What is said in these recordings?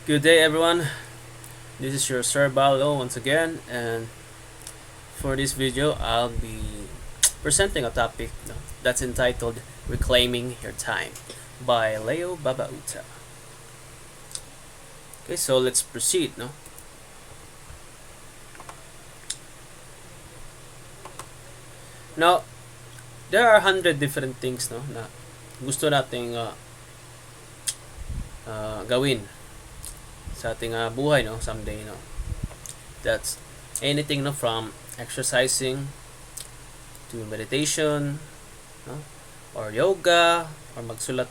Good day, everyone. This is your Sir Balo once again, and for this video, I'll be presenting a topic that's entitled "Reclaiming Your Time" by Leo Babauta. Okay, so let's proceed. Now, there are 100 different things na gusto nating gawin sa ating buhay someday. That's anything from exercising to meditation, or yoga, or magsulat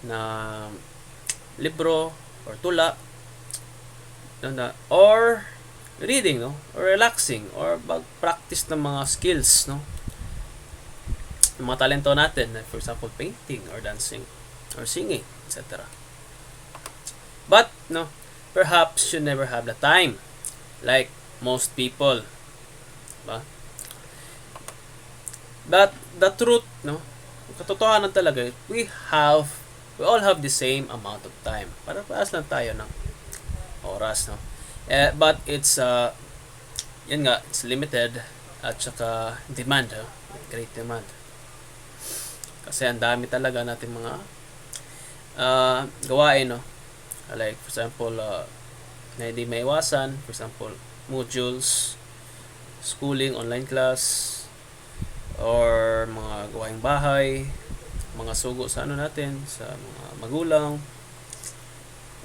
na libro or tula, or reading, or relaxing, or mag-practice ng mga skills, yung mga talento natin, for example, painting or dancing or singing, etc. But perhaps you never have the time, like most people. But the truth, katotohanan talaga, we all have the same amount of time. Para-paras lang tayo ng oras, but it's it's limited at saka demand, great demand. Kasi ang dami talaga nating mga gawain, like for example, na hindi maiwasan, for example, modules, schooling, online class, or mga gawaing bahay, mga sugo sa natin, sa mga magulang.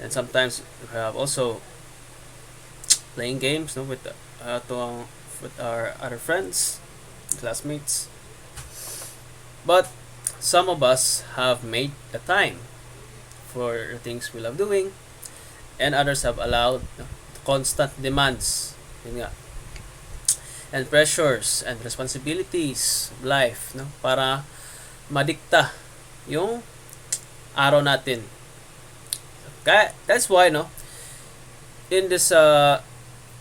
And sometimes we have also playing games with our other friends, classmates. But some of us have made the time for the things we love doing, and others have allowed constant demands, and pressures and responsibilities of life, para madikta yung araw natin. Kaya that's why in this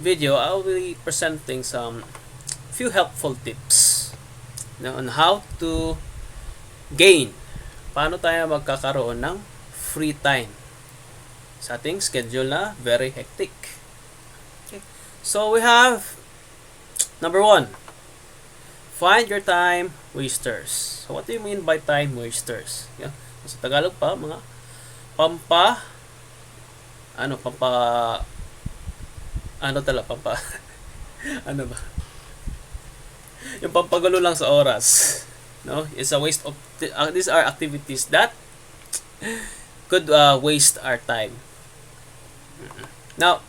video, I'll be presenting some few helpful tips on how to gain, paano tayo magkakaroon ng free time sa ating schedule na very hectic. Okay. So we have number 1, find your time wasters. So what do you mean by time wasters? Sa Tagalog pa, mga pampa ano ba? Yung pampagulo lang sa oras. It's a waste of these are activities that could waste our time. Now,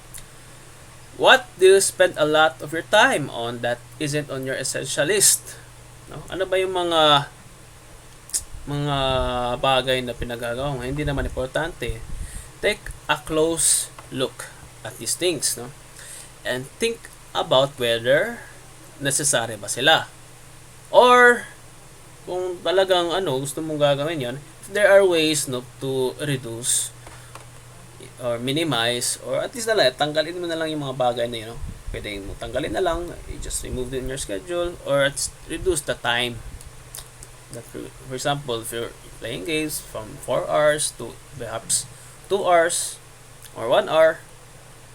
what do you spend a lot of your time on that isn't on your essential list? Ano ba yung mga bagay na pinagagawa mo hindi naman importante? Take a close look at these things, and think about whether necessary ba sila. Or kung talagang gusto mong gagawin yon, if there are ways to reduce or minimize, or at least tanggalin mo na lang yung mga bagay na yun. Pwede mo tanggalin na lang, you just remove it in your schedule, or reduce the time. That, for example, if you're playing games from 4 hours to perhaps 2 hours or 1 hour.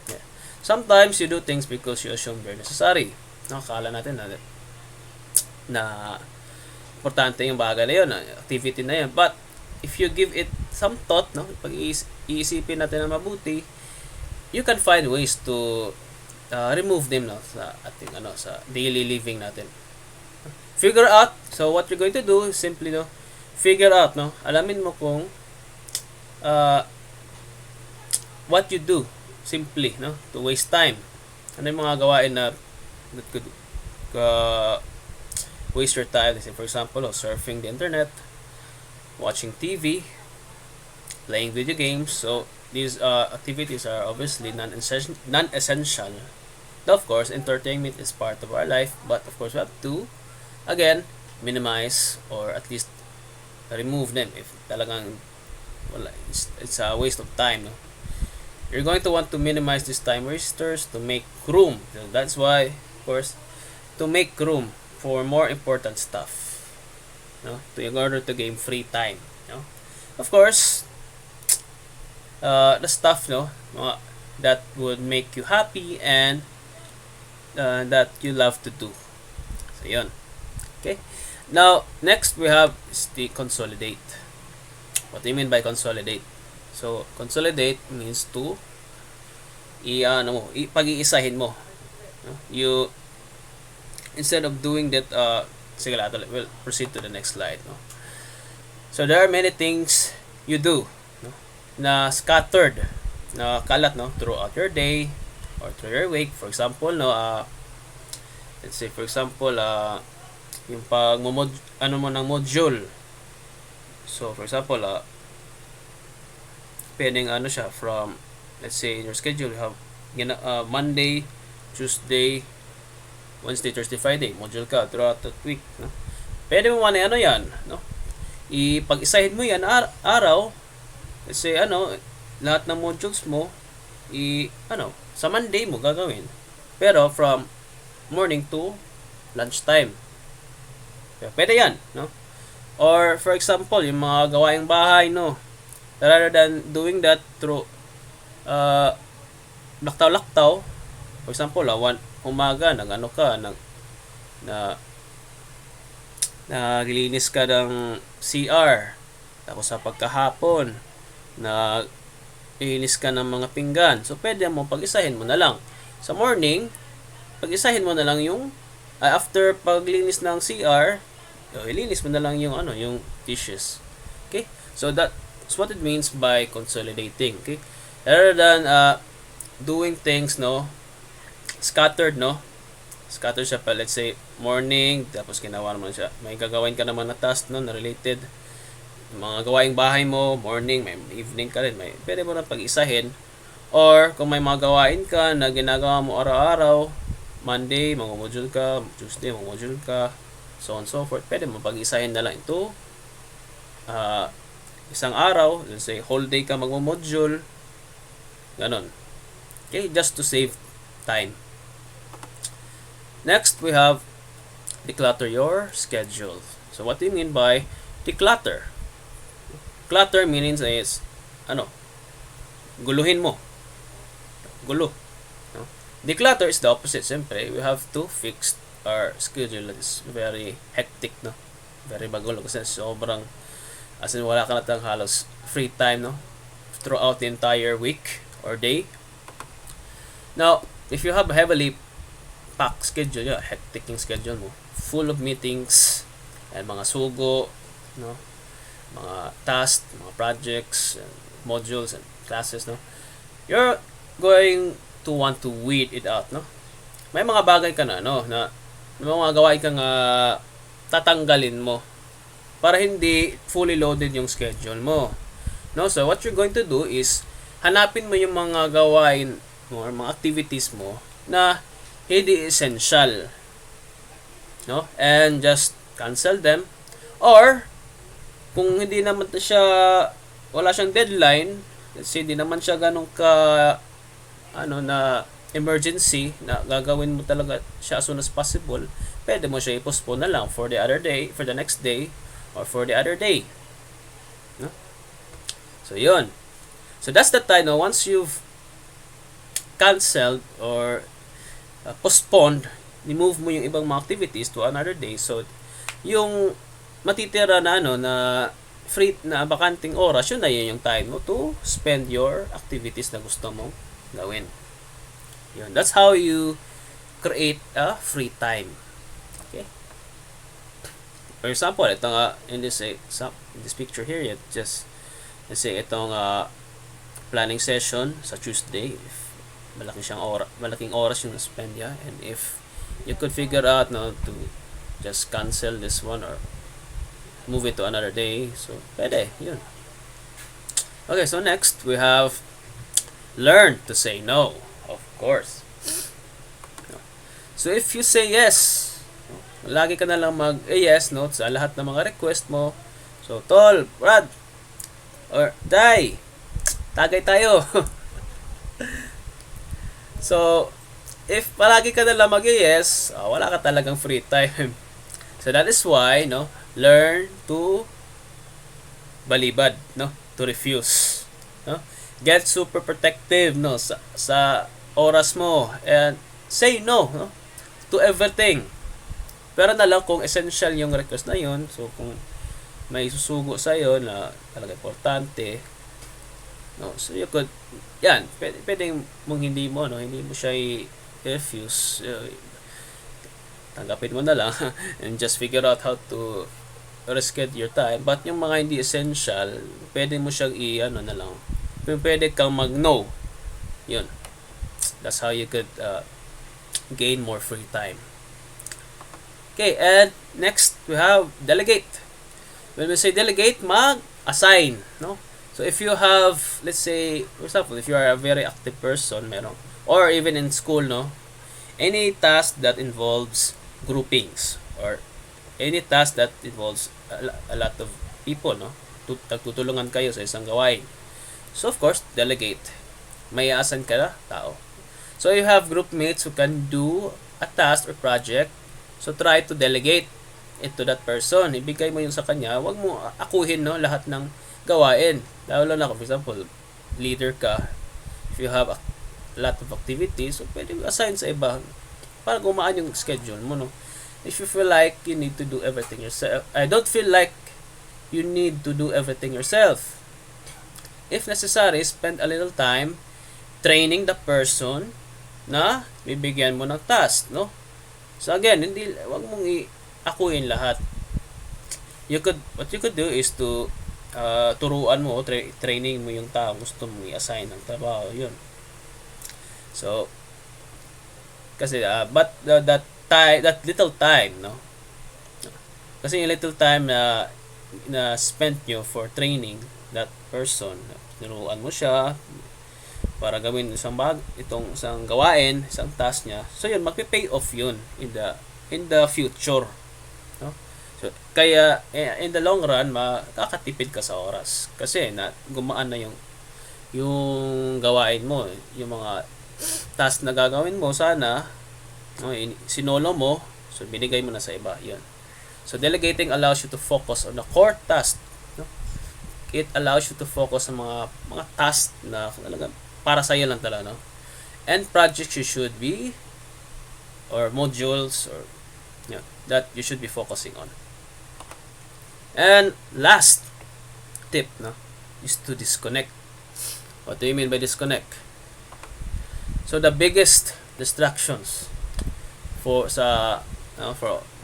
Yeah. Sometimes you do things because you assume they're necessary. Akala natin na importante yung bagay na yun, activity na yun. But if you give it some thought, pag iisipin natin na mabuti, you can find ways to remove them sa ating sa daily living natin. Figure out. So what you're going to do is simply figure out, alamin mo kung what you do simply to waste time. Ano yung mga gawain that could waste your time? For example, surfing the internet, watching TV, playing video games. So these activities are obviously non-essential. Of course, entertainment is part of our life, but of course we have to again minimize or at least remove them if talagang it's a waste of time. You're going to want to minimize these time wasters to make room. So that's why, of course, to make room for more important stuff, in order to gain free time. Of course, the stuff, no, that would make you happy and that you love to do. So yun. Okay. Now, next we have is the consolidate. What do you mean by consolidate? So, consolidate means to pag-iisahin mo. No? You, instead of doing that, sige lang, we'll proceed to the next slide. No? So, there are many things you do, no, na scattered, na kalat, no, throughout your day or through your week. For example, no, let's say for example, yung pag mo ng module. So, for example, pwedeng siya from, let's say in your schedule you have Monday, Tuesday, Wednesday, Thursday, Friday, module ka throughout that week, no? Pwede mo man yan, no? Ipag-isahin mo yan araw, let's say lahat ng modules mo sa Monday mo gagawin. Pero from morning to lunchtime. Pwede yan, no? Or for example, yung mga gawaing bahay, no? Rather than doing that through laktaw-laktaw, for example, umaga naglilinis ka ng CR, tapos sa pagkahapon naglilinis ka ng mga pinggan. So pwede mo pag-isahin mo na lang sa morning, pag-isahin mo na lang yung after paglinis ng CR, ilinis mo na lang yung yung dishes. Okay, so that's what it means by consolidating. Okay, rather than doing things, no, scattered, no, scattered siya pa, let's say morning, tapos ginawa naman siya, may gagawin ka naman na task, no, na related, mga gawaing bahay mo morning, may evening ka rin, pwede mo na pag-isahin. Or kung may mga gawain ka na ginagawa mo araw-araw, Monday mag-module ka, Tuesday mag-module ka, so on so forth, pwede mo pag-isahin na lang ito isang araw, let's say whole day ka mag-module, ganon. Okay, just to save time. Next, we have declutter your schedule. So what do you mean by declutter? Clutter means is guluhin mo. Gulo. No? Declutter is the opposite. Siyempre, we have to fix our schedule. It's very hectic, no? Very magulo kasi sobrang, as in wala ka na tang halos free time, no, throughout the entire week or day. Now, if you have a heavily packed schedule, hectic yung schedule mo, full of meetings and mga sugo, no, mga tasks, mga projects, and modules and classes, no, you're going to want to weed it out, no. May mga bagay ka na na may mga gawain kang tatanggalin mo para hindi fully loaded yung schedule mo, no. So what you're going to do is hanapin mo yung mga gawain or mga activities mo na hindi essential, no, and just cancel them. Or kung hindi naman siya, wala siyang deadline, let's say hindi naman siya ganun ka na emergency na gagawin mo talaga siya as soon as possible, pwede mo siya i-postpone na lang for the other day, for the next day, or for the other day, no? So yun, so that's the time, no, once you've canceled or postponed, remove mo yung ibang mga activities to another day, so yung matitira na na free na bakanting oras, yun na yun yung time mo to spend your activities na gusto mong gawin. Yun, that's how you create a free time. Okay, for example, ito nga in this picture here, just let's say itong planning session sa Tuesday, if malaking oras yung spend ya, and if you could figure out, no, to just cancel this one or move it to another day, so pwede yun. Okay, so next we have learn to say no, of course. So if you say yes, lagi ka na lang yes, no, sa lahat ng mga request mo. So tol, Brad, or Day, tagay tayo. So, if palagi ka na lang mag-yes, wala ka talagang free time. So, that is why, no, learn to balibad, no, to refuse, no. Get super protective, no, sa oras mo, and say no, no, to everything. Pero na lang kung essential yung request na yun, so kung may susugo sa iyo na talaga importante, no, so you could, yan, pwedeng mong hindi mo siya i-refuse, tanggapin mo na lang and just figure out how to reschedule your time. But yung mga hindi essential, pwede mo siyang na lang, pwede kang mag-no. Yun. That's how you could gain more free time. Okay, and next we have delegate. When we say delegate, mag-assign, no? So if you have, let's say, for example, if you are a very active person, or even in school, no, any task that involves groupings, or any task that involves a lot of people, no, tutulungan kayo sa isang gawain. So of course, delegate. May assign ka na tao. So you have group mates who can do a task or project. So try to delegate it to that person. Ibigay mo yun sa kanya. Huwag mo akuhin, no, lahat ng gawain. Lalo na, for example, leader ka. If you have a lot of activities, so pwede mo assign sa iba para gumaan yung schedule mo, no. If you feel like you need to do everything yourself, I don't feel like you need to do everything yourself. If necessary, spend a little time training the person na bibigyan mo ng task, no. So again, wag mong akuin lahat. What you could do is to turuan mo, training mo yung tao gusto mo i-assign ng trabaho, yun. So kasi but that little time, no, kasi yung little time na spent nyo for training that person, tinuruan mo siya para gawin isang gawain, isang task niya. So yun, magpe-pay off yun in the future, no? So kaya in the long run, makakatipid ka sa oras kasi gumaan na yung gawain mo, yung mga task na gagawin mo sana, no, sinolo mo, so binigay mo na sa iba, yun. So delegating allows you to focus on the core task, no? It allows you to focus on mga task na talaga para sa iyo lang talaga, no? And projects you should be, or modules, or that you should be focusing on. And last tip, no, is to disconnect. What do you mean by disconnect? So the biggest distractions for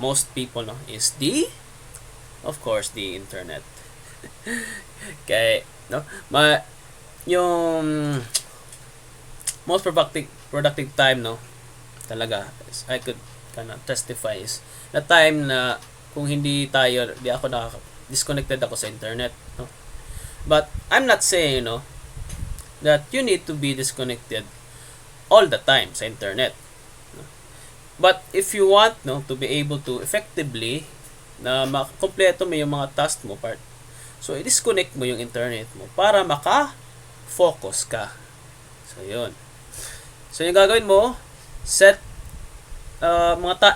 most people, no, is of course the internet. Okay, no, yung most productive time, no, talaga, I could kind of testify is the time na kung di ako disconnected ako sa internet, no. But I'm not saying, no, that you need to be disconnected all the time sa internet, no? But if you want, no, to be able to effectively na makompleto mo yung mga task mo so i-disconnect mo yung internet mo para maka-focus ka. So yun. So yung gagawin mo, set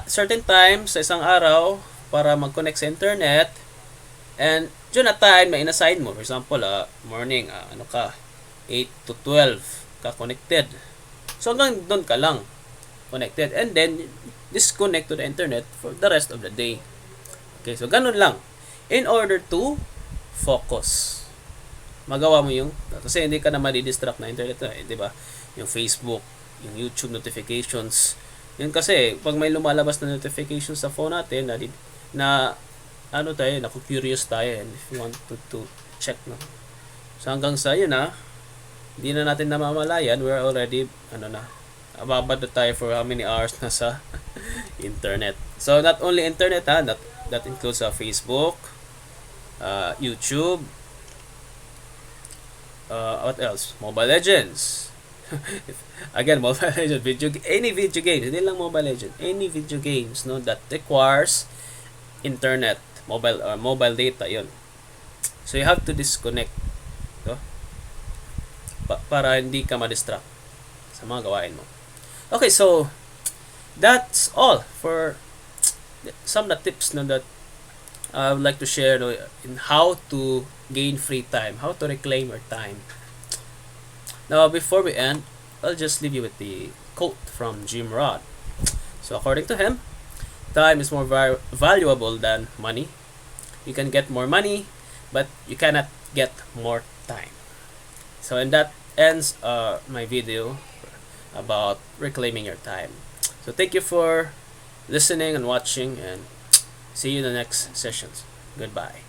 certain times sa isang araw para mag-connect sa internet, and dyan na time na in-assign mo. For example, morning, 8 to 12 ka connected. So hanggang doon ka lang connected, and then disconnect to the internet for the rest of the day. Okay, so ganun lang in order to focus. Magawa mo kasi hindi ka na madi-distract na internet, di ba? Yung Facebook, yung YouTube notifications. Yun kasi pag may lumalabas na notifications sa phone natin na curious tayo, and if you want to check, no. So hanggang sa yun, hindi na natin namamalayan, we're already ababad na tayo for how many hours na sa internet. So not only internet, that includes Facebook, YouTube, what else? Mobile Legends. Again, Mobile Legends, any video games, hindi lang Mobile Legends, any video games, no, that requires internet, mobile data, yun. So you have to disconnect, no, para hindi ka ma-distract sa mga gawain mo. Okay, so that's all for some of the tips, no, that I would like to share, no, in how to gain free time, how to reclaim your time. Now, before we end, I'll just leave you with the quote from Jim Rohn. So, according to him, time is more valuable than money. You can get more money, but you cannot get more time. So, and that ends my video about reclaiming your time. So, thank you for listening and watching, and see you in the next sessions. Goodbye.